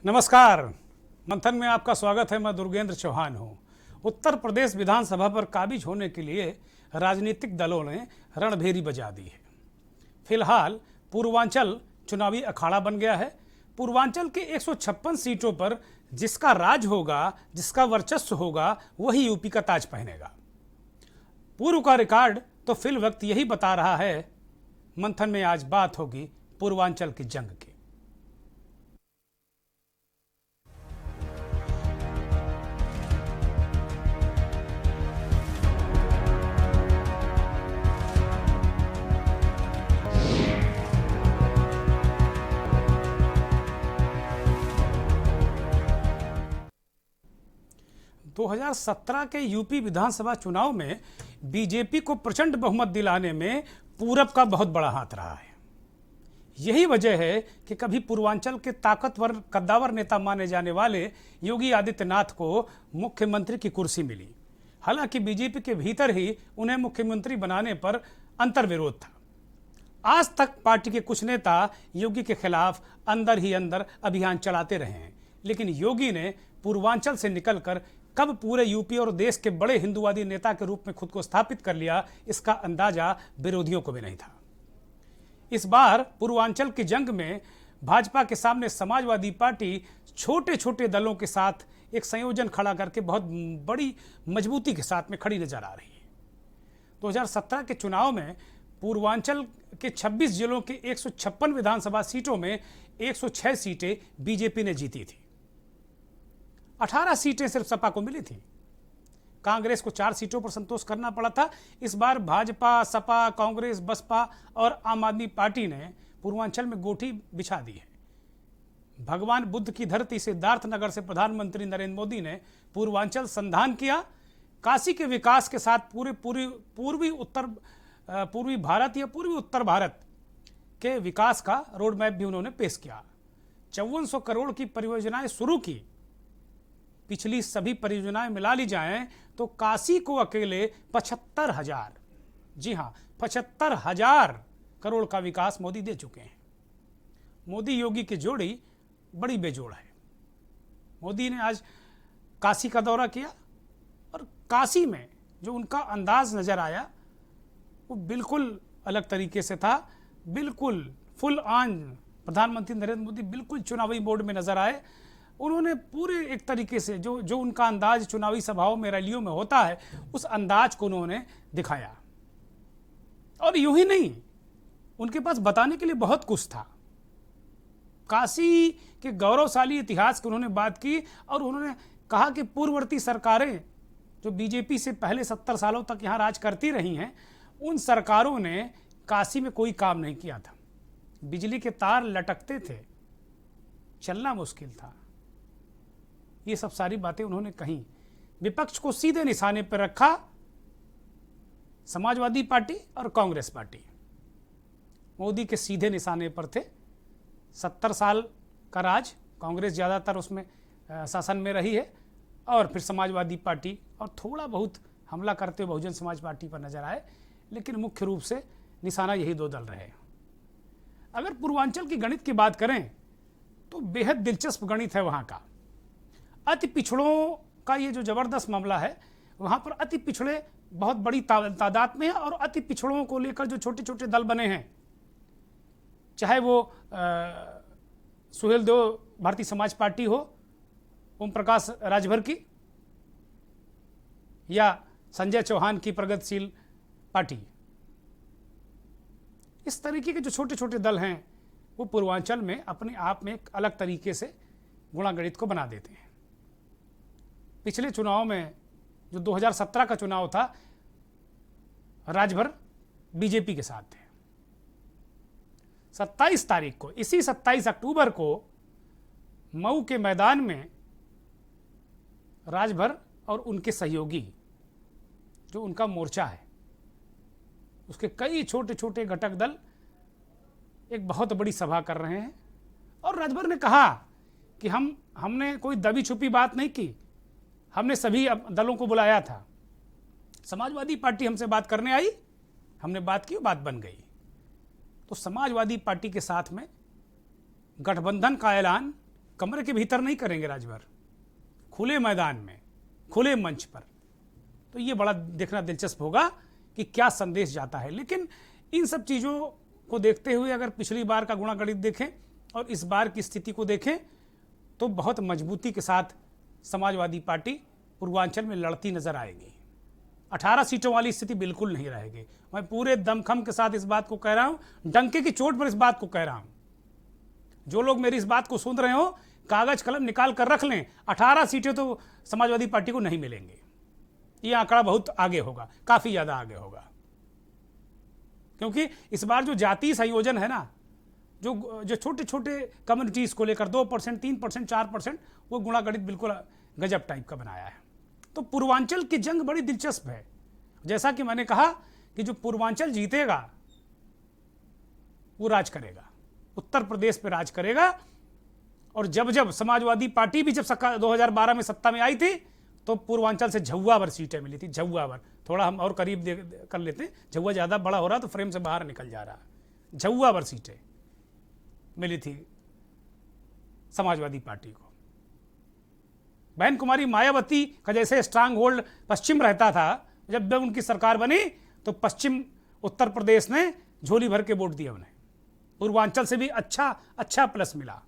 नमस्कार। मंथन में आपका स्वागत है। मैं दुर्गेंद्र चौहान हूं। उत्तर प्रदेश विधानसभा पर काबिज होने के लिए राजनीतिक दलों ने रणभेरी बजा दी है। फिलहाल पूर्वांचल चुनावी अखाड़ा बन गया है। पूर्वांचल के 156 सीटों पर जिसका राज होगा, जिसका वर्चस्व होगा, वही यूपी का ताज पहनेगा। पूर्व का रिकॉर्ड तो फिल वक्त यही बता रहा है। मंथन में आज बात होगी पूर्वांचल की जंग की। दो 2017 के यूपी विधानसभा चुनाव में बीजेपी को प्रचंड बहुमत दिलाने में पूरब का बहुत बड़ा हाथ रहा है। यही वजह है कि कभी पूर्वांचल के ताकतवर कद्दावर नेता माने जाने वाले योगी आदित्यनाथ को मुख्यमंत्री की कुर्सी मिली। हालांकि बीजेपी के भीतर ही उन्हें मुख्यमंत्री बनाने पर अंतर्विरोध था। आज तक पार्टी के कुछ नेता योगी के खिलाफ अंदर ही अंदर अभियान चलाते रहे हैं, लेकिन योगी ने पूर्वांचल से निकलकर कब पूरे यूपी और देश के बड़े हिंदुवादी नेता के रूप में खुद को स्थापित कर लिया, इसका अंदाजा विरोधियों को भी नहीं था। इस बार पूर्वांचल की जंग में भाजपा के सामने समाजवादी पार्टी छोटे छोटे दलों के साथ एक संयोजन खड़ा करके बहुत बड़ी मजबूती के साथ में खड़ी नजर आ रही है। 2017 के चुनाव में पूर्वांचल के 26 जिलों के 156 विधानसभा सीटों में 106 सीटें बीजेपी ने जीती थी। 18 सीटें सिर्फ सपा को मिली थी। कांग्रेस को 4 सीटों पर संतोष करना पड़ा था। इस बार भाजपा, सपा, कांग्रेस, बसपा और आम आदमी पार्टी ने पूर्वांचल में गोटी बिछा दी है। भगवान बुद्ध की धरती सिद्धार्थनगर से प्रधानमंत्री नरेंद्र मोदी ने पूर्वांचल संधान किया। काशी के विकास के साथ पूर्वी भारत या पूर्वी उत्तर भारत के विकास का रोड मैप भी उन्होंने पेश किया। 5400 करोड़ की परियोजनाएं शुरू की। पिछली सभी परियोजनाएं मिला ली जाएं तो काशी को अकेले 75,000, जी हां 75,000 करोड़ का विकास मोदी दे चुके हैं। मोदी योगी की जोड़ी बड़ी बेजोड़ है। मोदी ने आज काशी का दौरा किया और काशी में जो उनका अंदाज नजर आया वो बिल्कुल अलग तरीके से था। बिल्कुल फुल ऑन प्रधानमंत्री नरेंद्र मोदी बिल्कुल चुनावी मोड में नजर आए। उन्होंने पूरे एक तरीके से जो उनका अंदाज चुनावी सभाओं में, रैलियों में होता है, उस अंदाज को उन्होंने दिखाया। और यूं ही नहीं, उनके पास बताने के लिए बहुत कुछ था। काशी के गौरवशाली इतिहास की उन्होंने बात की और उन्होंने कहा कि पूर्ववर्ती सरकारें जो बीजेपी से पहले 70 सालों तक यहां राज करती रही हैं, उन सरकारों ने काशी में कोई काम नहीं किया था। बिजली के तार लटकते थे, चलना मुश्किल था। ये सब सारी बातें उन्होंने कही। विपक्ष को सीधे निशाने पर रखा समाजवादी पार्टी और कांग्रेस पार्टी। मोदी के सीधे निशाने पर थे। 70 साल का राज कांग्रेस ज़्यादातर उसमें शासन में रही है और फिर समाजवादी पार्टी और थोड़ा बहुत हमला करते हुए बहुजन समाज पार्टी पर नजर आए, लेकिन मुख्य रूप से निशाना यही दो दल रहे। अगर पूर्वांचल की गणित की बात करें तो बेहद दिलचस्प गणित है वहाँ का। अति पिछड़ों का ये जो जबरदस्त मामला है, वहाँ पर अति पिछड़े बहुत बड़ी तादाद में है और अति पिछड़ों को लेकर जो छोटे छोटे दल बने हैं, चाहे वो सुहेलदेव भारतीय समाज पार्टी हो, ओम प्रकाश राजभर की, या संजय चौहान की प्रगतिशील पार्टी, इस तरीके के जो छोटे छोटे दल हैं वो पूर्वांचल में अपने आप में एक अलग तरीके से गुणागणित को बना देते हैं। पिछले चुनाव में जो 2017 का चुनाव था, राजभर बीजेपी के साथ थे। 27 तारीख को, इसी 27 अक्टूबर को मऊ के मैदान में राजभर और उनके सहयोगी, जो उनका मोर्चा है, उसके कई छोटे छोटे घटक दल एक बहुत बड़ी सभा कर रहे हैं। और राजभर ने कहा कि हमने कोई दबी छुपी बात नहीं की, हमने सभी दलों को बुलाया था। समाजवादी पार्टी हमसे बात करने आई, हमने बात की, बात बन गई। तो समाजवादी पार्टी के साथ में गठबंधन का ऐलान कमरे के भीतर नहीं करेंगे राजभर, खुले मैदान में, खुले मंच पर। तो ये बड़ा देखना दिलचस्प होगा कि क्या संदेश जाता है। लेकिन इन सब चीज़ों को देखते हुए अगर पिछली बार का गुणा गणित देखें और इस बार की स्थिति को देखें तो बहुत मजबूती के साथ समाजवादी पार्टी पूर्वांचल में लड़ती नजर आएगी। 18 सीटों वाली स्थिति बिल्कुल नहीं रहेगी। मैं पूरे दमखम के साथ इस बात को कह रहा हूं, डंके की चोट पर इस बात को कह रहा हूं। जो लोग मेरी इस बात को सुन रहे हो, कागज कलम निकाल कर रख लें, 18 सीटें तो समाजवादी पार्टी को नहीं मिलेंगी। ये आंकड़ा बहुत आगे होगा, काफी ज्यादा आगे होगा, क्योंकि इस बार जो जातीय संयोजन है ना, जो छोटे छोटे कम्युनिटीज को लेकर 2%, 3%, 4%, वो गुणा गणित बिल्कुल गजब टाइप का बनाया है। तो पूर्वांचल की जंग बड़ी दिलचस्प है। जैसा कि मैंने कहा कि जो पूर्वांचल जीतेगा वो राज करेगा, उत्तर प्रदेश पे राज करेगा। और जब जब समाजवादी पार्टी भी जब 2012 में सत्ता में आई थी तो पूर्वांचल से झुआ भर सीटें मिली थी, झुआ भर। थोड़ा हम और करीब कर लेते हैं, झुआ ज़्यादा बड़ा हो रहा तो फ्रेम से बाहर निकल जा रहा। झुआ भर सीटें मिली थी समाजवादी पार्टी को। बहन कुमारी मायावती का जैसे स्ट्रांग होल्ड पश्चिम रहता था, जब उनकी सरकार बनी तो पश्चिम उत्तर प्रदेश ने झोली भर के वोट दिए उन्हें। पूर्वांचल से भी अच्छा प्लस मिला।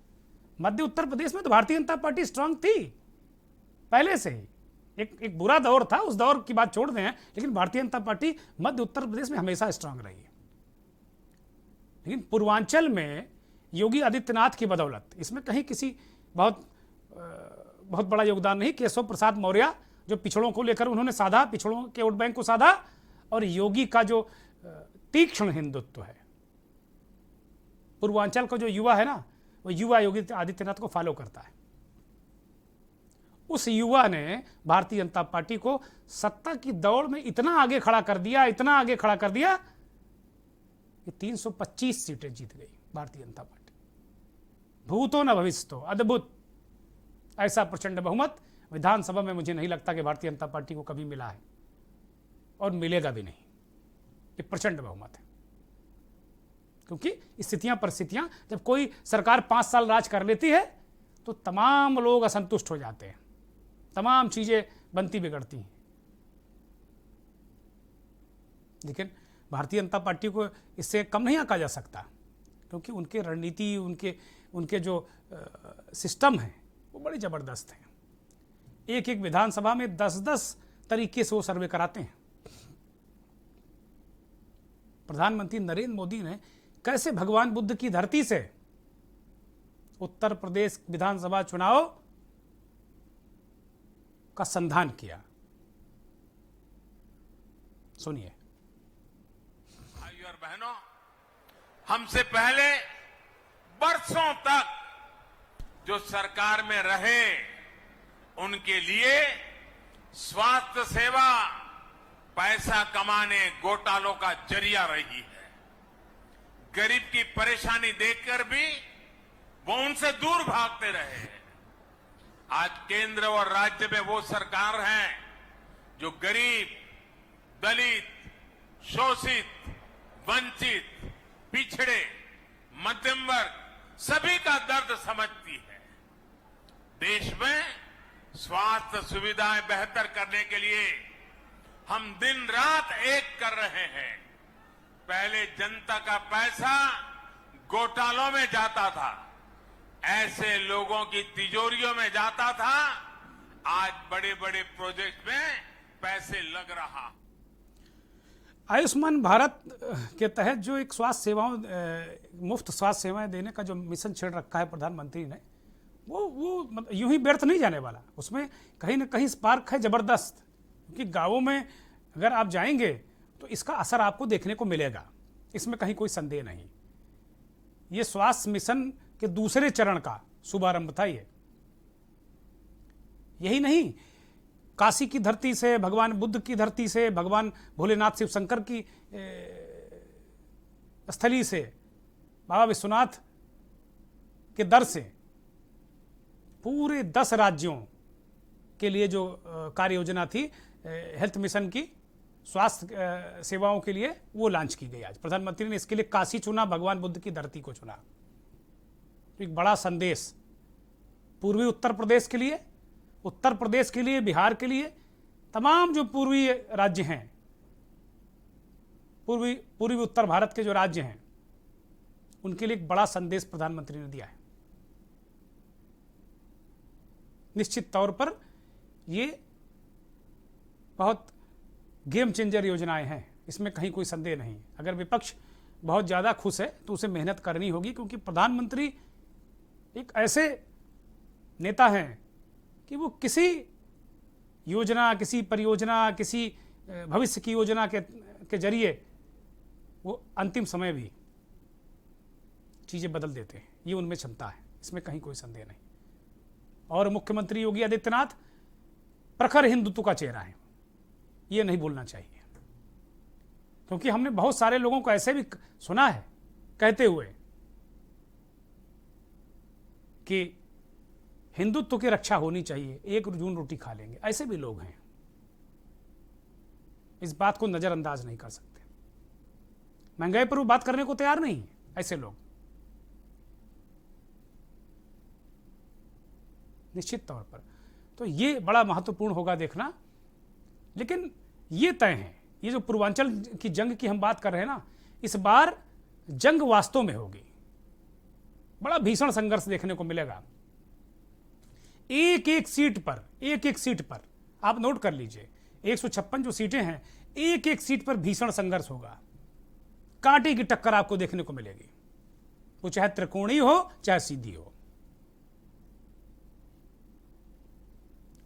मध्य उत्तर प्रदेश में तो भारतीय जनता पार्टी स्ट्रांग थी पहले से ही। एक बुरा दौर था, उस दौर की बात छोड़ दें, लेकिन भारतीय जनता पार्टी मध्य उत्तर प्रदेश में हमेशा स्ट्रांग रही है। लेकिन पूर्वांचल में योगी आदित्यनाथ की बदौलत, इसमें कहीं किसी बहुत बड़ा योगदान नहीं, केशव प्रसाद मौर्य जो पिछड़ों को लेकर उन्होंने साधा, पिछड़ों के वोट बैंक को साधा, और योगी का जो तीक्ष्ण हिंदुत्व है। पूर्वांचल का जो युवा है ना, वो युवा योगी आदित्यनाथ को फॉलो करता है। उस युवा ने भारतीय जनता पार्टी को सत्ता की दौड़ में इतना आगे खड़ा कर दिया कि 325 सीटें जीत गई भारतीय जनता पार्टी। भूतो न भविष्यतो, अद्भुत ऐसा प्रचंड बहुमत विधानसभा में मुझे नहीं लगता कि भारतीय जनता पार्टी को कभी मिला है और मिलेगा भी नहीं। ये प्रचंड बहुमत है, क्योंकि परिस्थितियां जब कोई सरकार 5 साल राज कर लेती है तो तमाम लोग असंतुष्ट हो जाते हैं, तमाम चीजें बनती बिगड़ती हैं। लेकिन भारतीय जनता पार्टी को इससे कम नहीं आंका जा सकता, क्योंकि उनके रणनीति, उनके जो सिस्टम है वो बड़ी जबरदस्त है। एक विधानसभा में 10-10 तरीके से वो सर्वे कराते हैं। प्रधानमंत्री नरेंद्र मोदी ने कैसे भगवान बुद्ध की धरती से उत्तर प्रदेश विधानसभा चुनाव का संधान किया, सुनिए। भाइयों और बहनों, हमसे पहले बरसों तक जो सरकार में रहे, उनके लिए स्वास्थ्य सेवा पैसा कमाने घोटालों का जरिया रही है। गरीब की परेशानी देखकर भी वो उनसे दूर भागते रहे। आज केंद्र और राज्य में वो सरकार है जो गरीब, दलित, शोषित, वंचित, पिछड़े, मध्यम वर्ग सभी का दर्द समझती है। देश में स्वास्थ्य सुविधाएं बेहतर करने के लिए हम दिन रात एक कर रहे हैं। पहले जनता का पैसा घोटालों में जाता था, ऐसे लोगों की तिजोरियों में जाता था। आज बड़े बड़े प्रोजेक्ट में पैसे लग रहा। आयुष्मान भारत के तहत जो एक स्वास्थ्य सेवाओं, मुफ्त स्वास्थ्य सेवाएं देने का जो मिशन छेड़ रखा है प्रधानमंत्री ने, वो यूं ही व्यर्थ नहीं जाने वाला। उसमें कहीं ना कहीं स्पार्क है जबरदस्त, क्योंकि गांवों में अगर आप जाएंगे तो इसका असर आपको देखने को मिलेगा, इसमें कहीं कोई संदेह नहीं। ये स्वास्थ्य मिशन के दूसरे चरण का शुभारंभ था। यही नहीं, काशी की धरती से, भगवान बुद्ध की धरती से, भगवान भोलेनाथ शिव शंकर की स्थली से, बाबा विश्वनाथ के दर से पूरे 10 राज्यों के लिए जो कार्य योजना थी हेल्थ मिशन की, स्वास्थ्य सेवाओं के लिए, वो लॉन्च की गई। आज प्रधानमंत्री ने इसके लिए काशी चुना, भगवान बुद्ध की धरती को चुना। तो एक बड़ा संदेश पूर्वी उत्तर प्रदेश के लिए, बिहार के लिए, तमाम जो पूर्वी राज्य हैं, पूर्वी उत्तर भारत के जो राज्य हैं, उनके लिए एक बड़ा संदेश प्रधानमंत्री ने दिया है। निश्चित तौर पर ये बहुत गेम चेंजर योजनाएं हैं, इसमें कहीं कोई संदेह नहीं। अगर विपक्ष बहुत ज़्यादा खुश है तो उसे मेहनत करनी होगी, क्योंकि प्रधानमंत्री एक ऐसे नेता हैं कि वो किसी योजना, किसी परियोजना, किसी भविष्य की योजना के जरिए वो अंतिम समय भी चीज़ें बदल देते हैं। ये उनमें क्षमता है, इसमें कहीं कोई संदेह नहीं। और मुख्यमंत्री योगी आदित्यनाथ प्रखर हिंदुत्व का चेहरा है, ये नहीं भूलना चाहिए, क्योंकि हमने बहुत सारे लोगों को ऐसे भी सुना है कहते हुए कि हिंदुत्व की रक्षा होनी चाहिए, एक जून रोटी खा लेंगे। ऐसे भी लोग हैं, इस बात को नजरअंदाज नहीं कर सकते। महंगाई पर वो बात करने को तैयार नहीं है ऐसे लोग। निश्चित तौर पर तो ये बड़ा महत्वपूर्ण होगा देखना। लेकिन ये तय है, ये जो पूर्वांचल की जंग की हम बात कर रहे हैं ना, इस बार जंग वास्तव में होगी, बड़ा भीषण संघर्ष देखने को मिलेगा। एक एक सीट पर आप नोट कर लीजिए, 156 जो सीटें हैं, एक एक सीट पर भीषण संघर्ष होगा, कांटे की टक्कर आपको देखने को मिलेगी, वो चाहे त्रिकोणीय हो चाहे सीधी हो।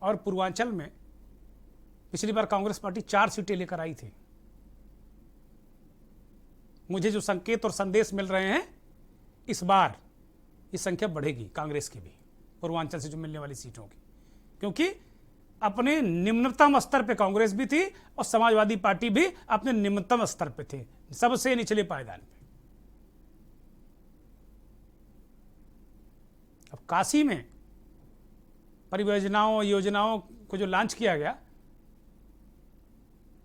और पूर्वांचल में पिछली बार कांग्रेस पार्टी 4 सीटें लेकर आई थी। मुझे जो संकेत और संदेश मिल रहे हैं, इस बार ये संख्या बढ़ेगी कांग्रेस की भी, पूर्वांचल से जो मिलने वाली सीटों की, क्योंकि अपने निम्नतम स्तर पे कांग्रेस भी थी और समाजवादी पार्टी भी अपने निम्नतम स्तर पे थे, सबसे निचले पायदान पे। अब काशी में परियोजनाओं योजनाओं को जो लॉन्च किया गया,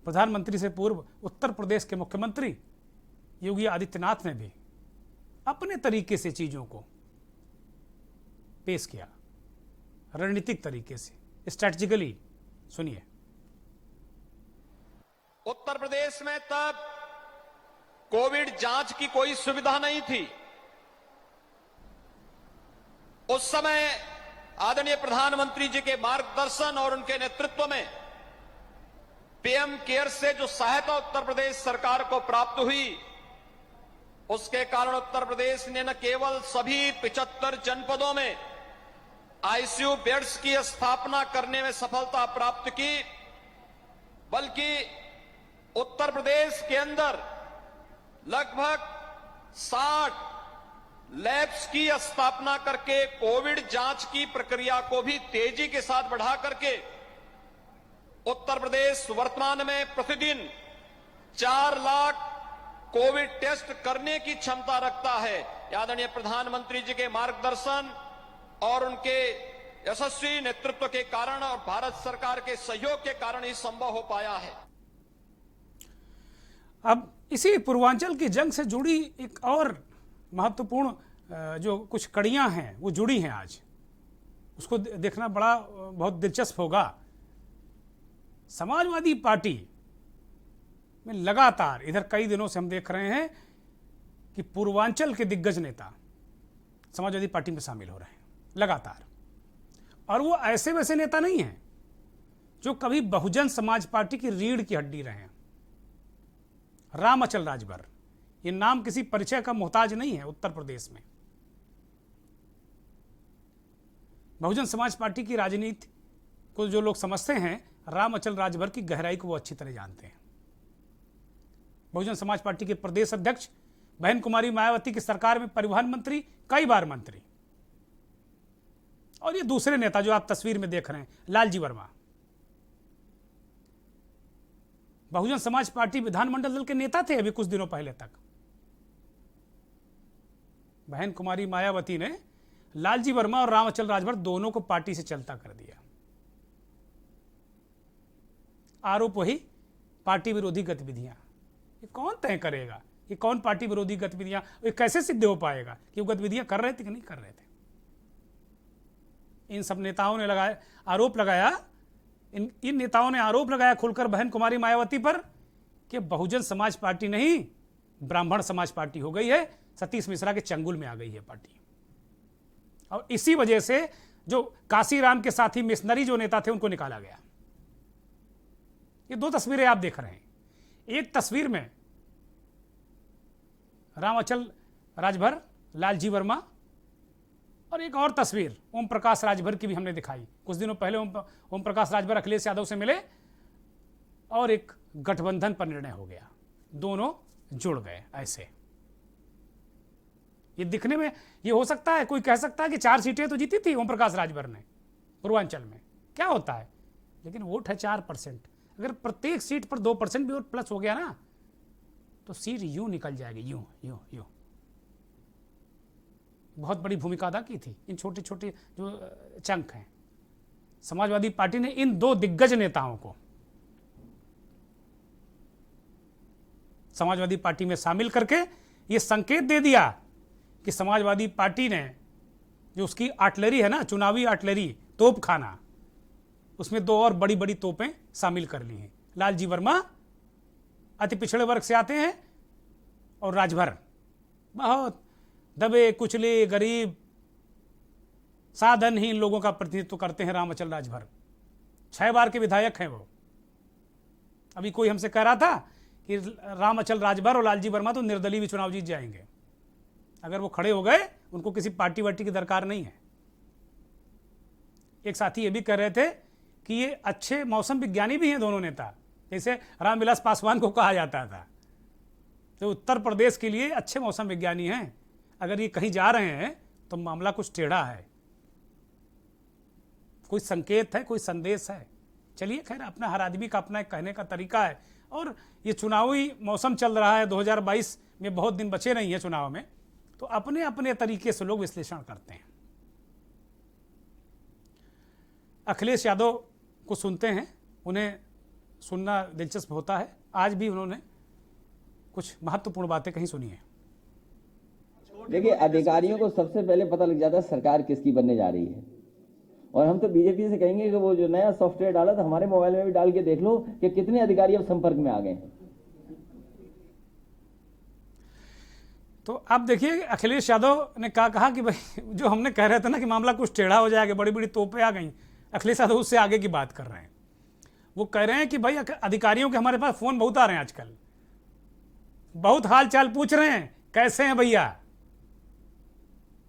प्रधानमंत्री से पूर्व उत्तर प्रदेश के मुख्यमंत्री योगी आदित्यनाथ ने भी अपने तरीके से चीजों को पेश किया, रणनीतिक तरीके से, स्ट्रैटेजिकली। सुनिए। उत्तर प्रदेश में तब कोविड जांच की कोई सुविधा नहीं थी। उस समय आदरणीय प्रधानमंत्री जी के मार्गदर्शन और उनके नेतृत्व में पीएम केयर से जो सहायता उत्तर प्रदेश सरकार को प्राप्त हुई, उसके कारण उत्तर प्रदेश ने न केवल सभी 75 जनपदों में आईसीयू बेड्स की स्थापना करने में सफलता प्राप्त की, बल्कि उत्तर प्रदेश के अंदर लगभग 60 लैब्स की स्थापना करके कोविड जांच की प्रक्रिया को भी तेजी के साथ बढ़ा करके उत्तर प्रदेश वर्तमान में प्रतिदिन 4 लाख कोविड टेस्ट करने की क्षमता रखता है। आदरणीय प्रधानमंत्री जी के मार्गदर्शन और उनके यशस्वी नेतृत्व के कारण और भारत सरकार के सहयोग के कारण ही संभव हो पाया है। अब इसी पूर्वांचल की जंग से जुड़ी एक और महत्वपूर्ण जो कुछ कड़ियां हैं वो जुड़ी हैं आज, उसको देखना बहुत दिलचस्प होगा। समाजवादी पार्टी में लगातार इधर कई दिनों से हम देख रहे हैं कि पूर्वांचल के दिग्गज नेता समाजवादी पार्टी में शामिल हो रहे हैं लगातार, और वो ऐसे वैसे नेता नहीं हैं जो कभी बहुजन समाज पार्टी की रीढ़ की हड्डी रहे हैं। राम अचल राजभर, ये नाम किसी परिचय का मोहताज नहीं है उत्तर प्रदेश में। बहुजन समाज पार्टी की राजनीति को जो लोग समझते हैं, राम अचल राजभर की गहराई को वो अच्छी तरह जानते हैं। बहुजन समाज पार्टी के प्रदेश अध्यक्ष बहन कुमारी मायावती की सरकार में परिवहन मंत्री, कई बार मंत्री। और ये दूसरे नेता जो आप तस्वीर में देख रहे हैं, लालजी वर्मा, बहुजन समाज पार्टी विधानमंडल दल के नेता थे अभी कुछ दिनों पहले तक। बहन कुमारी मायावती ने लालजी वर्मा और राम अचल राजभर दोनों को पार्टी से चलता कर दिया। आरोप वही, पार्टी विरोधी गतिविधियां। ये कौन तय करेगा, ये कौन पार्टी विरोधी गतिविधियां, ये कैसे सिद्ध हो पाएगा कि वो गतिविधियां कर रहे थे कि नहीं कर रहे थे। इन सब नेताओं ने आरोप लगाया, इन नेताओं ने आरोप लगाया खुलकर बहन कुमारी मायावती पर कि बहुजन समाज पार्टी नहीं, ब्राह्मण समाज पार्टी हो गई है, सतीश मिश्रा के चंगुल में आ गई है पार्टी। और इसी वजह से जो काशीराम के साथी मिशनरी जो नेता थे उनको निकाला गया। ये दो तस्वीरें आप देख रहे हैं। एक तस्वीर में रामाचल राजभर, लालजी वर्मा, और एक और तस्वीर ओम प्रकाश राजभर की भी हमने दिखाई। कुछ दिनों पहले ओम प्रकाश राजभर अखिलेश यादव से मिले और एक गठबंधन पर निर्णय हो गया, दोनों जुड़ गए। ऐसे ये दिखने में ये हो सकता है, कोई कह सकता है कि 4 सीटें तो जीती थी ओम प्रकाश राजभर ने पूर्वांचल में, क्या होता है, लेकिन वोट है 4%। अगर प्रत्येक सीट पर 2% भी और प्लस हो गया ना तो सीट यूं निकल जाएगी, यूं यूं यूं। बहुत बड़ी भूमिका अदा की थी इन छोटे छोटे जो चंक हैं। समाजवादी पार्टी ने इन 2 दिग्गज नेताओं को समाजवादी पार्टी में शामिल करके ये संकेत दे दिया कि समाजवादी पार्टी ने जो उसकी आर्टिलरी है ना, चुनावी आर्टिलरी, तोप खाना, उसमें 2 और बड़ी बड़ी तोपें शामिल कर ली हैं। लालजी वर्मा अति पिछड़े वर्ग से आते हैं और राजभर बहुत दबे कुचले गरीब साधनहीन लोगों का प्रतिनिधित्व करते हैं। रामाचल राजभर 6 बार के विधायक हैं वो। अभी कोई हमसे कह रहा था कि रामाचल राजभर और लालजी वर्मा तो निर्दलीय भी चुनाव जीत जाएंगे। अगर वो खड़े हो गए, उनको किसी पार्टी वार्टी की दरकार नहीं है। एक साथी ये भी कह रहे थे कि ये अच्छे मौसम विज्ञानी भी हैं दोनों नेता, जैसे रामविलास पासवान को कहा जाता था। तो उत्तर प्रदेश के लिए अच्छे मौसम विज्ञानी हैं। अगर ये कहीं जा रहे हैं तो मामला कुछ टेढ़ा है, कोई संकेत है, कोई संदेश है। चलिए खैर, अपना हर आदमी का अपना एक कहने का तरीका है। और ये चुनावी मौसम चल रहा है, 2022 में बहुत दिन बचे नहीं है चुनाव में, तो अपने अपने तरीके से लोग विश्लेषण करते हैं। अखिलेश यादव को सुनते हैं, उन्हें सुनना दिलचस्प होता है। आज भी उन्होंने कुछ महत्वपूर्ण बातें कहीं सुनी है। देखिए, अधिकारियों को सबसे पहले पता लग जाता है सरकार किसकी बनने जा रही है। और हम तो बीजेपी से कहेंगे कि वो जो नया सॉफ्टवेयर डाला था हमारे मोबाइल में भी डाल के देख लो कि कितने अधिकारी अब संपर्क में आ गए हैं। तो अब देखिए, अखिलेश यादव ने कहा कि भाई जो हमने कह रहे थे ना कि मामला कुछ टेढ़ा हो जाएगा, बड़ी बड़ी तोपें आ गई, अखिलेश यादव उससे आगे की बात कर रहे हैं। वो कह रहे हैं कि भाई अधिकारियों के हमारे पास फोन बहुत आ रहे हैं आजकल, बहुत हाल चाल पूछ रहे हैं, कैसे हैं भैया।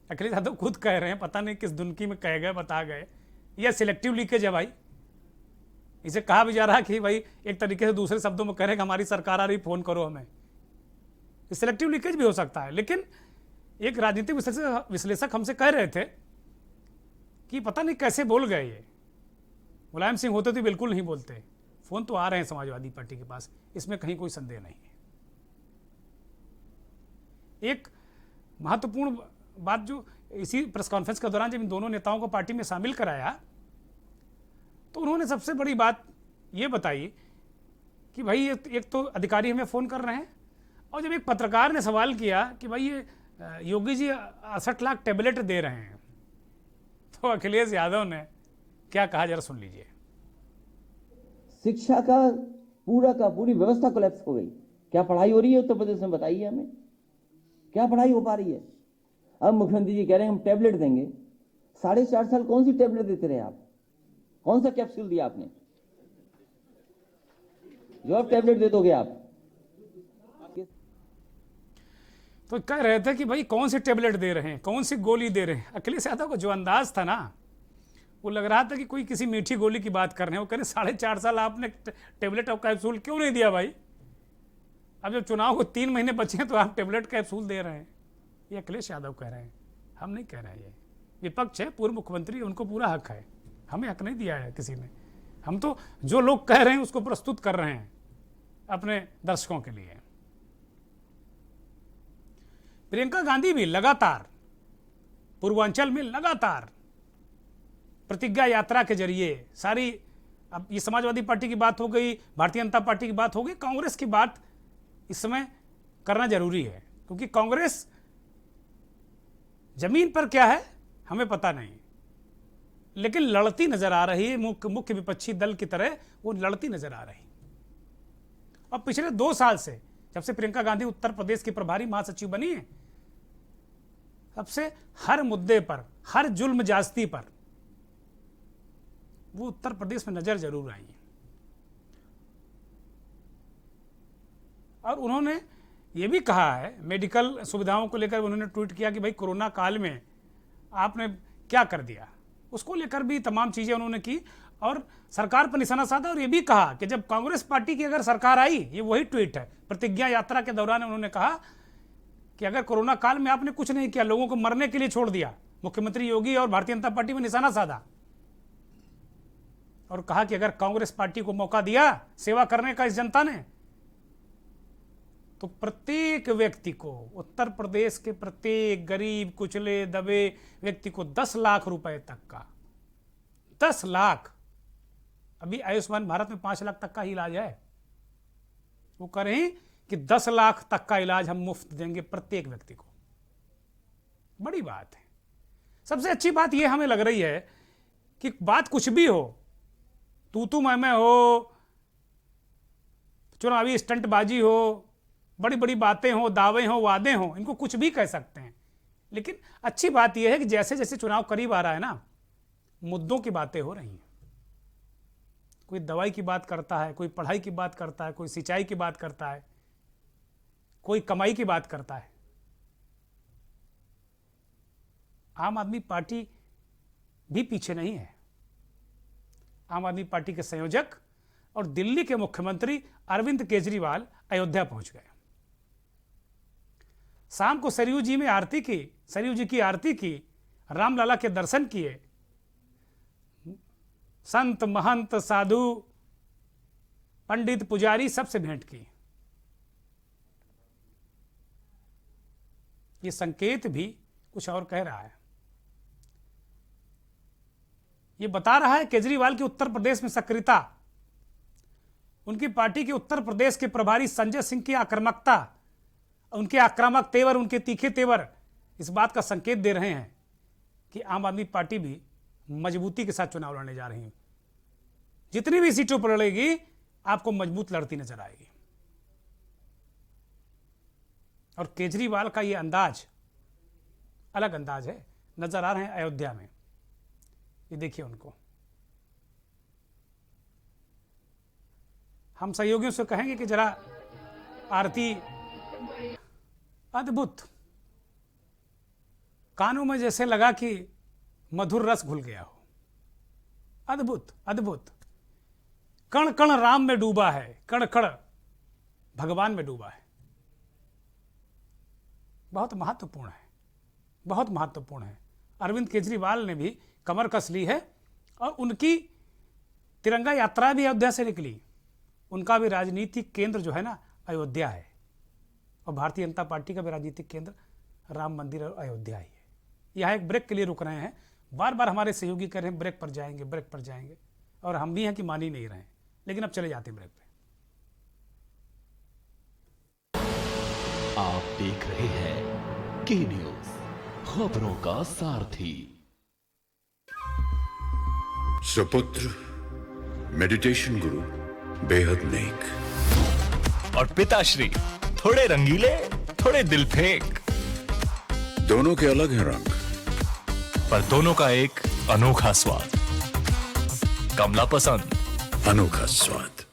अखिलेश यादव खुद कह रहे हैं, पता नहीं किस दुनकी में कह गए, बता गए। यह सिलेक्टिव लीकेज है भाई। इसे कहा भी जा रहा है कि भाई एक तरीके से दूसरे शब्दों में कह रहे हैं कि हमारी सरकार आ रही, फोन करो हमें। सिलेक्टिव लीकेज भी हो सकता है। लेकिन एक राजनीतिक विश्लेषक हमसे कह रहे थे कि पता नहीं कैसे बोल गए ये, मुलायम सिंह होते तो बिल्कुल नहीं बोलते। फोन तो आ रहे हैं समाजवादी पार्टी के पास, इसमें कहीं कोई संदेह नहीं है। एक महत्वपूर्ण बात जो इसी प्रेस कॉन्फ्रेंस के दौरान जब इन दोनों नेताओं को पार्टी में शामिल कराया तो उन्होंने सबसे बड़ी बात ये बताई कि भाई एक तो अधिकारी हमें फ़ोन कर रहे हैं, और जब एक पत्रकार ने सवाल किया कि भाई ये योगी जी 68 लाख टेबलेट दे रहे हैं, तो अखिलेश यादव ने क्या कहा, जरा सुन लीजिए। शिक्षा का पूरी व्यवस्था कोलैप्स हो गई। क्या पढ़ाई हो रही है उत्तर प्रदेश में, बताइए हमें, क्या पढ़ाई हो पा रही है। अब मुख्यमंत्री जी कह रहे हैं हम टेबलेट देंगे। 4.5 साल कौन सी टेबलेट देते रहे आप? कौन सा कैप्सूल दिया आपने जो अब टेबलेट दे दोगे आप? तो कह रहे थे कि भाई कौन सी टेबलेट दे रहे हैं, कौन सी गोली दे रहे हैं। अखिलेश यादव को जो अंदाज था ना, वो लग रहा था कि कोई किसी मीठी गोली की बात कर रहे हैं। वो कह रहे 4.5 साल आपने टेबलेट और कैप्सूल क्यों नहीं दिया भाई? अब जब चुनाव को 3 महीने बचे हैं तो आप टेबलेट कैप्सूल दे रहे हैं। ये अखिलेश यादव कह रहे हैं, हम नहीं कह रहे हैं। ये विपक्ष है, पूर्व मुख्यमंत्री, उनको पूरा हक है, हमें हक नहीं दिया है किसी ने। हम तो जो लोग कह रहे हैं उसको प्रस्तुत कर रहे हैं अपने दर्शकों के लिए। प्रियंका गांधी भी लगातार पूर्वांचल में लगातार प्रतिज्ञा यात्रा के जरिए सारी, अब ये समाजवादी पार्टी की बात हो गई, भारतीय जनता पार्टी की बात हो गई, कांग्रेस की बात इस समय करना जरूरी है, क्योंकि कांग्रेस जमीन पर क्या है हमें पता नहीं, लेकिन लड़ती नजर आ रही है, मुख्य विपक्षी दल की तरह वो लड़ती नजर आ रही। और पिछले 2 साल से, जब से प्रियंका गांधी उत्तर प्रदेश की प्रभारी महासचिव बनी है, तब से हर मुद्दे पर, हर जुल्म ज्यादती पर वो उत्तर प्रदेश में नजर जरूर आई है। और उन्होंने ये भी कहा है, मेडिकल सुविधाओं को लेकर उन्होंने ट्वीट किया कि भाई कोरोना काल में आपने क्या कर दिया, उसको लेकर भी तमाम चीजें उन्होंने की और सरकार पर निशाना साधा। और ये भी कहा कि जब कांग्रेस पार्टी की अगर सरकार आई, ये वही ट्वीट है, प्रतिज्ञा यात्रा के दौरान उन्होंने कहा कि अगर कोरोना काल में आपने कुछ नहीं किया, लोगों को मरने के लिए छोड़ दिया, मुख्यमंत्री योगी और भारतीय जनता पार्टी में निशाना साधा और कहा कि अगर कांग्रेस पार्टी को मौका दिया सेवा करने का इस जनता ने, तो प्रत्येक व्यक्ति को, उत्तर प्रदेश के प्रत्येक गरीब, कुचले, दबे व्यक्ति को 10 लाख रुपए तक का, 10 लाख, अभी आयुष्मान भारत में 5 लाख तक का ही इलाज है, वो कह रहे हैं कि 10 लाख तक का इलाज हम मुफ्त देंगे प्रत्येक व्यक्ति को। बड़ी बात है। सबसे अच्छी बात यह हमें लग रही है कि बात कुछ भी हो, तू मैं हो, चुनावी स्टंटबाजी हो, बड़ी बड़ी बातें हो, दावे हो, वादे हो, इनको कुछ भी कह सकते हैं, लेकिन अच्छी बात यह है कि जैसे जैसे चुनाव करीब आ रहा है ना, मुद्दों की बातें हो रही हैं। कोई दवाई की बात करता है, कोई पढ़ाई की बात करता है, कोई सिंचाई की बात करता है, कोई कमाई की बात करता है। आम आदमी पार्टी भी पीछे नहीं है। आम आदमी पार्टी के संयोजक और दिल्ली के मुख्यमंत्री अरविंद केजरीवाल अयोध्या पहुंच गए। शाम को सरयू जी में आरती की, सरयू जी की आरती की, रामलला के दर्शन किए, संत महंत साधु पंडित पुजारी सबसे भेंट की। ये संकेत भी कुछ और कह रहा है। ये बता रहा है केजरीवाल की उत्तर प्रदेश में सक्रियता, उनकी पार्टी के उत्तर प्रदेश के प्रभारी संजय सिंह की आक्रामकता, उनके आक्रामक तेवर, उनके तीखे तेवर इस बात का संकेत दे रहे हैं कि आम आदमी पार्टी भी मजबूती के साथ चुनाव लड़ने जा रही है। जितनी भी सीटों पर लड़ेगी, आपको मजबूत लड़ती नजर आएगी। और केजरीवाल का यह अंदाज अलग अंदाज है, नजर आ रहे हैं अयोध्या में। ये देखिए उनको। हम सहयोगियों से कहेंगे कि जरा आरती, अद्भुत, कानों में जैसे लगा कि मधुर रस घुल गया हो। अद्भुत अद्भुत। कण कण राम में डूबा है, कण कण भगवान में डूबा है। बहुत महत्वपूर्ण है, बहुत महत्वपूर्ण है। अरविंद केजरीवाल ने भी कमर कस ली है और उनकी तिरंगा यात्रा भी अयोध्या से निकली। उनका भी राजनीतिक केंद्र जो है ना, अयोध्या है। और भारतीय जनता पार्टी का भी राजनीतिक केंद्र राम मंदिर और अयोध्या ही है। यहाँ एक ब्रेक के लिए रुक रहे हैं। बार बार हमारे सहयोगी कह रहे हैं ब्रेक पर जाएंगे, ब्रेक पर जाएंगे, और हम भी हैं कि मान ही नहीं रहे हैं, लेकिन अब चले जाते हैं ब्रेक पे। आप देख रहे हैं के न्यूज, खबरों का सारथी। सुपुत्र मेडिटेशन गुरु बेहद नेक, और पिताश्री थोड़े रंगीले, थोड़े दिल फेंक। दोनों के अलग हैं रंग, पर दोनों का एक अनोखा स्वाद। कमला पसंद, अनोखा स्वाद।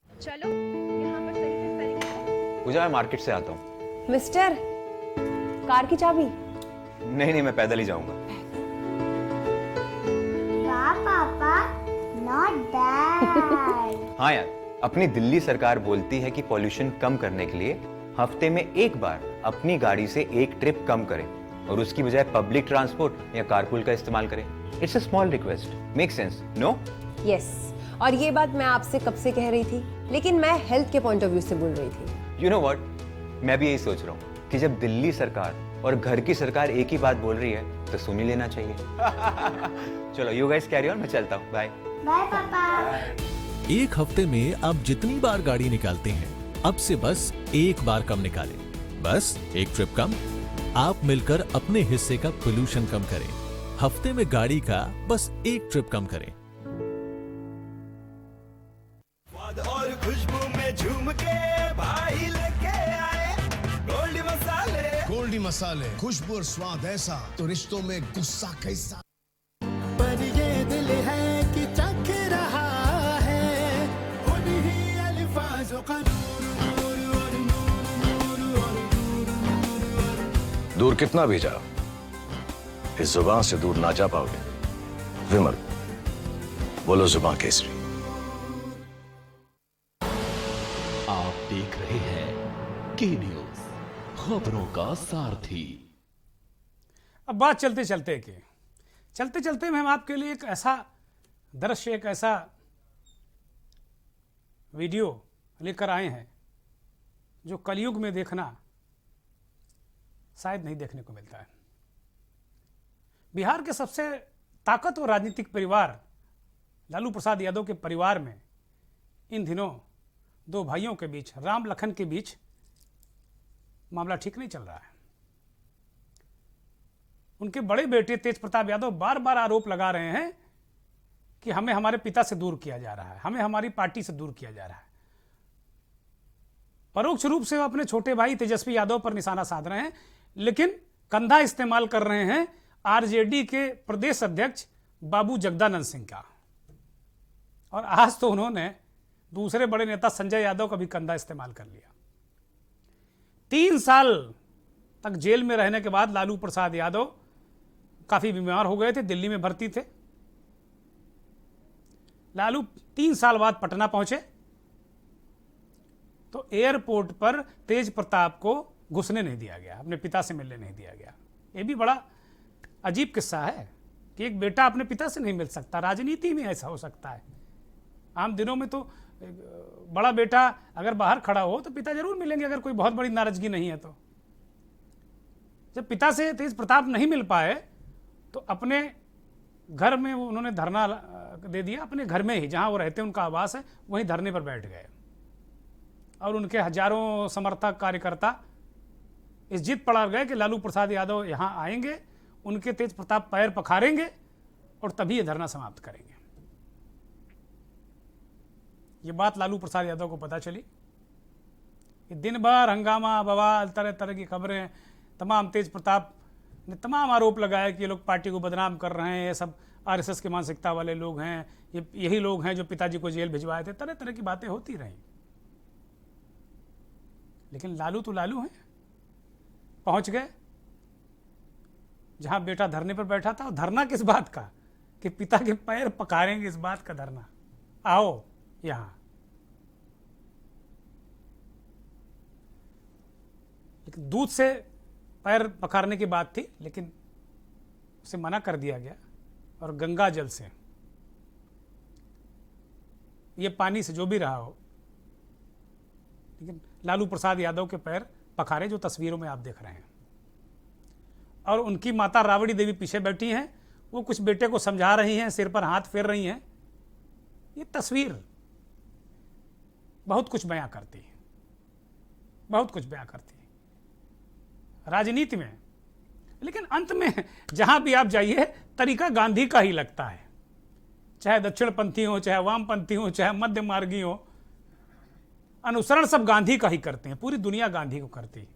चलो यहाँ पर सही से स्पेलिंग है। पूजा, मैं मार्केट से आता हूँ। मिस्टर, कार की चाबी? नहीं, मैं पैदल ही जाऊंगा। पापा, not dad। हाँ यार, अपनी दिल्ली सरकार बोलती है कि पॉल्यूशन कम करने के लिए हफ्ते में एक बार अपनी गाड़ी से एक ट्रिप कम करें और उसकी बजाय पब्लिक ट्रांसपोर्ट या कारपूल का इस्तेमाल करें। It's a small request, make sense, no? Yes, और ये बात मैं आपसे कब से कह रही थी, लेकिन मैं हेल्थ के पॉइंट ऑफ व्यू से बोल रही थी। यू नो व्हाट, मैं भी यही सोच रहा हूँ कि जब दिल्ली सरकार और घर की सरकार एक ही बात बोल रही है तो सुन ही लेना चाहिए। चलो यू गाइस कैरी ऑन, मैं चलता हूँ, बाय। बाय पापा। एक हफ्ते में आप जितनी बार गाड़ी निकालते हैं, अब से बस एक बार कम निकालें। बस एक ट्रिप कम, आप मिलकर अपने हिस्से का पोल्यूशन कम करें। हफ्ते में गाड़ी का बस एक ट्रिप कम करें। और खुशबू में झूम के भाई लेके आए गोल्डी मसाले। गोल्डी मसाले, खुशबू और स्वाद ऐसा तो रिश्तों में गुस्सा कैसा। पर ये दिल है कि चख रहा है उन्हीं अल्फाजों का दूर कितना भी जाओ, इस जुबान से दूर ना जा पाओगे। विमल, बोलो जुबान केसरी। आप देख रहे हैं के न्यूज, खबरों का सारथी। अब बात चलते चलते हम आपके लिए एक ऐसा दृश्य, एक ऐसा वीडियो लेकर आए हैं जो कलयुग में देखना शायद नहीं देखने को मिलता है। बिहार के सबसे ताकतवर राजनीतिक परिवार लालू प्रसाद यादव के परिवार में इन दिनों दो भाइयों के बीच, राम लखन के बीच मामला ठीक नहीं चल रहा है। उनके बड़े बेटे तेज प्रताप यादव बार बार आरोप लगा रहे हैं कि हमें हमारे पिता से दूर किया जा रहा है, हमें हमारी पार्टी से दूर किया जा रहा है। परोक्ष रूप से वो अपने छोटे भाई तेजस्वी यादव पर निशाना साध रहे हैं, लेकिन कंधा इस्तेमाल कर रहे हैं आरजेडी के प्रदेश अध्यक्ष बाबू जगदानंद सिंह का। और आज तो उन्होंने दूसरे बड़े नेता संजय यादव का भी कंधा इस्तेमाल कर लिया। 3 साल तक जेल में रहने के बाद लालू प्रसाद यादव काफी बीमार हो गए थे, दिल्ली में भर्ती थे। लालू 3 साल बाद पटना पहुंचे तो एयरपोर्ट पर तेज प्रताप को घुसने नहीं दिया गया, अपने पिता से मिलने नहीं दिया गया। यह भी बड़ा अजीब किस्सा है कि एक बेटा अपने पिता से नहीं मिल सकता। राजनीति में ऐसा हो सकता है। आम दिनों में तो बड़ा बेटा अगर बाहर खड़ा हो तो पिता जरूर मिलेंगे, अगर कोई बहुत बड़ी नाराजगी नहीं है तो। जब पिता से तेज प्रताप नहीं मिल पाए तो अपने घर में उन्होंने धरना दे दिया, अपने घर में ही जहां वो रहते हैं, उनका आवास है, वहीं धरने पर बैठ गए। और उनके हजारों समर्थक कार्यकर्ता इस जिद पर अड़ गए कि लालू प्रसाद यादव यहां आएंगे, उनके तेज प्रताप पैर पखारेंगे और तभी ये धरना समाप्त करेंगे। ये बात लालू प्रसाद यादव को पता चली। ये दिन भर हंगामा, बवाल, तरह तरह की खबरें, तमाम तेज प्रताप ने तमाम आरोप लगाया कि ये लोग पार्टी को बदनाम कर रहे हैं, ये सब आरएसएस की मानसिकता वाले लोग हैं, यही लोग हैं जो पिताजी को जेल भिजवाए थे, तरह तरह की बातें होती रहीं। लेकिन लालू तो लालू हैं, पहुंच गए जहां बेटा धरने पर बैठा था। और धरना किस बात का कि पिता के पैर पकारेंगे, इस बात का धरना। आओ यहां। लेकिन दूध से पैर पखारने की बात थी, लेकिन उसे मना कर दिया गया और गंगा जल से, ये पानी से जो भी रहा हो, लेकिन लालू प्रसाद यादव के पैर पखारे, जो तस्वीरों में आप देख रहे हैं। और उनकी माता राबड़ी देवी पीछे बैठी हैं, वो कुछ बेटे को समझा रही हैं, सिर पर हाथ फेर रही हैं। ये तस्वीर बहुत कुछ बयां करती है, बहुत कुछ बयां करती है राजनीति में। लेकिन अंत में जहां भी आप जाइए, तरीका गांधी का ही लगता है। चाहे दक्षिणपंथी हो, चाहे वामपंथी हो, चाहे मध्य मार्गी हो, अनुसरण सब गांधी का ही करते हैं। पूरी दुनिया गांधी को करती है।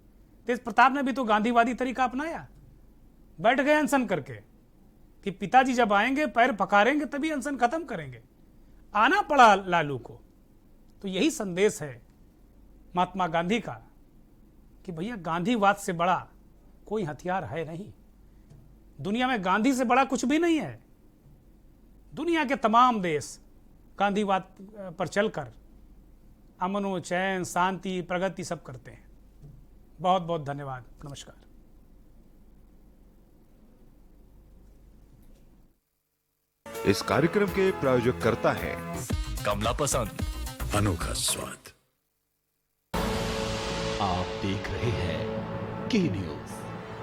तेज प्रताप ने भी तो गांधीवादी तरीका अपनाया, बैठ गए अनशन करके कि पिताजी जब आएंगे पैर पकारेंगे तभी अनशन खत्म करेंगे। आना पड़ा लालू को। तो यही संदेश है महात्मा गांधी का कि भैया गांधीवाद से बड़ा कोई हथियार है नहीं। दुनिया में गांधी से बड़ा कुछ भी नहीं है। दुनिया के तमाम देश गांधीवाद पर चलकर अमन, चैन, शांति, प्रगति सब करते हैं। बहुत बहुत धन्यवाद। नमस्कार। इस कार्यक्रम के प्रायोजक करता है कमला पसंद, अनोखा स्वाद। आप देख रहे हैं के न्यूज,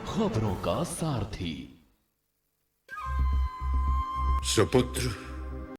खबरों का सारथी। सुपुत्र